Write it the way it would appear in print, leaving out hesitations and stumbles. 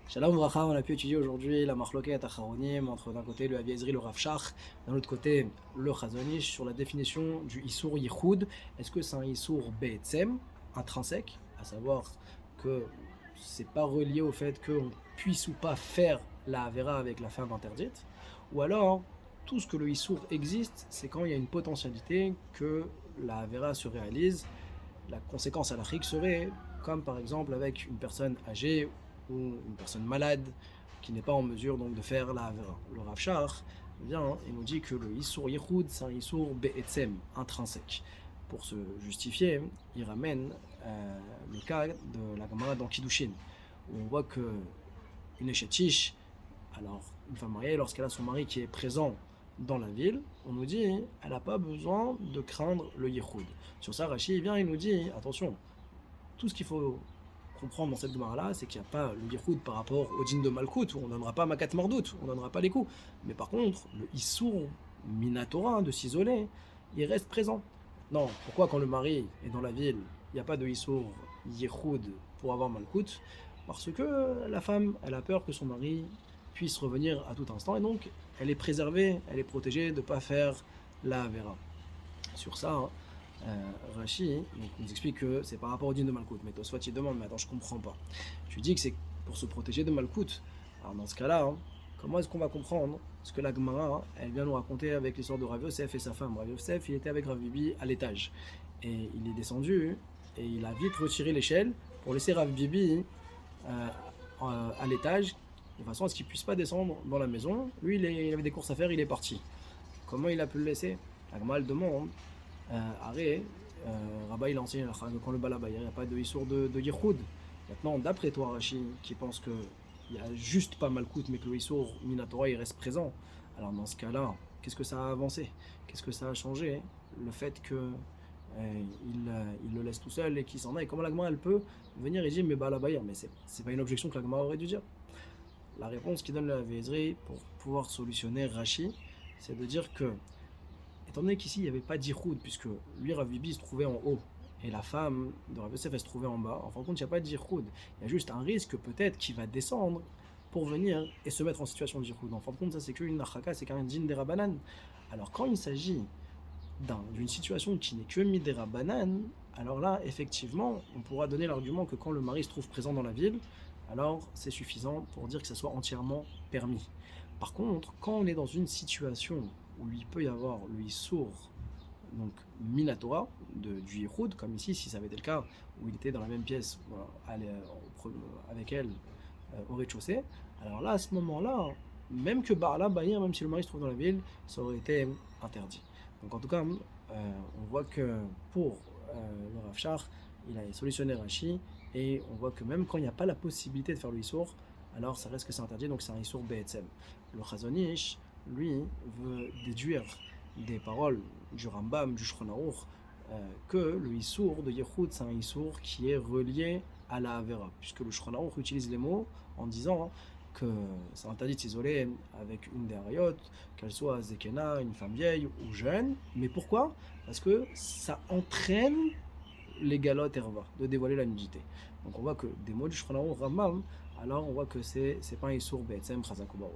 Shalom Vracha, on a pu étudier aujourd'hui la Marloquet Acharonim entre d'un côté le Aviezri, le Rav Shach, d'un autre côté le Chazon Ish sur la définition du Issour Yichud. Est-ce que c'est un Issour Be'etzem, intrinsèque, à savoir que c'est pas relié au fait qu'on puisse ou pas faire la Avera avec la femme interdite, ou alors tout ce que le Issour existe, c'est quand il y a une potentialité que la Avera se réalise. La conséquence halachique serait, comme par exemple avec une personne âgée ou une personne malade qui n'est pas en mesure donc de faire la Havera. Le Rav Shach vient et nous dit que le Issour Yichud, c'est un Issour Be'etzem, intrinsèque. Pour se justifier, il ramène le cas de la Gemara dans Kiddushin, où on voit que une échetiche, alors une femme mariée, lorsqu'elle a son mari qui est présent dans la ville, on nous dit elle n'a pas besoin de craindre le Yichud. Sur ça, Rashi vient et nous dit attention, tout ce qu'il faut comprendre dans cette Gemara-là, c'est qu'il n'y a pas le Yichud par rapport au djinn de Malkout, où on ne donnera pas Makat Mardout, on ne donnera pas les coups. Mais par contre, le Issour Minatora, de s'isoler, il reste présent. Non, pourquoi quand le mari est dans la ville, il n'y a pas de Issour Yichud pour avoir Malkout? Parce que la femme, elle a peur que son mari puisse revenir à tout instant, et donc elle est préservée, elle est protégée de ne pas faire la Avera. Sur ça, Rashi nous explique que c'est par rapport au dîn de Malkout. Mais Tosfot il demande, mais attends, je comprends pas. Je lui dis que c'est pour se protéger de Malkout. Alors dans ce cas-là, comment est-ce qu'on va comprendre ce que la Gemara, elle vient nous raconter avec l'histoire de Rav Yosef et sa femme. Rav Yosef, il était avec Rav Bibi à l'étage. Et il est descendu et il a vite retiré l'échelle pour laisser Rav Bibi à l'étage, de façon à ce qu'il ne puisse pas descendre dans la maison. Lui, il avait des courses à faire, il est parti. Comment il a pu le laisser? La Gemara demande. Arrêt, Rabat il enseigne quand le balaba, il n'y a pas de Issour de Yichud. Maintenant, d'après toi, Rashi, qui pense qu'il n'y a juste pas Malkout, mais que le Issour Minatora il reste présent, alors dans ce cas-là, qu'est-ce que ça a avancé? Qu'est-ce que ça a changé? Le fait que il le laisse tout seul et qu'il s'en aille. Comment la Gemara elle peut venir et dire mais balaba, mais c'est pas une objection que la Gemara aurait dû dire. La réponse qui donne la Vézri pour pouvoir solutionner Rashi, c'est de dire que étant donné qu'ici il n'y avait pas d'Yichud, puisque lui Rav Bibi se trouvait en haut et la femme de Rav Yosef elle se trouvait en bas, en fin de compte il n'y a pas d'Yichud. Il y a juste un risque peut-être qu'il va descendre pour venir et se mettre en situation de d'Yichud. En fin de compte, ça c'est qu'une nachaka, c'est qu'un djinn des Rabbanan. Alors quand il s'agit d'une situation qui n'est que midera banan, alors là effectivement on pourra donner l'argument que quand le mari se trouve présent dans la ville, alors c'est suffisant pour dire que ça soit entièrement permis. Par contre, quand on est dans une situation où il peut y avoir le Issour, donc Minatora, du Yichud, comme ici, si ça avait été le cas, où il était dans la même pièce avec elle au rez-de-chaussée, alors là, à ce moment-là, même que Ba'ala Bahir, même si le mari se trouve dans la ville, ça aurait été interdit. Donc en tout cas, on voit que pour le Rav Shach, il a solutionné Rashi, et on voit que même quand il n'y a pas la possibilité de faire le Issour, alors ça reste que c'est interdit, donc c'est un Issour Be'etzem. Le Chazon Ish, lui, veut déduire des paroles du Rambam, du Shulchan Aruch, que le Issour de Yichud, c'est un Issour qui est relié à la Avera, puisque le Shulchan Aruch utilise les mots en disant que c'est interdit de s'isoler avec une des Harayot, qu'elle soit Zekena, une femme vieille ou jeune. Mais pourquoi? Parce que ça entraîne les galotes erva, de dévoiler la nudité. Donc on voit que des mots du Shulchan Aruch Rambam, alors on voit que c'est pas un Issour Be'etzem Chazak U'Baruch.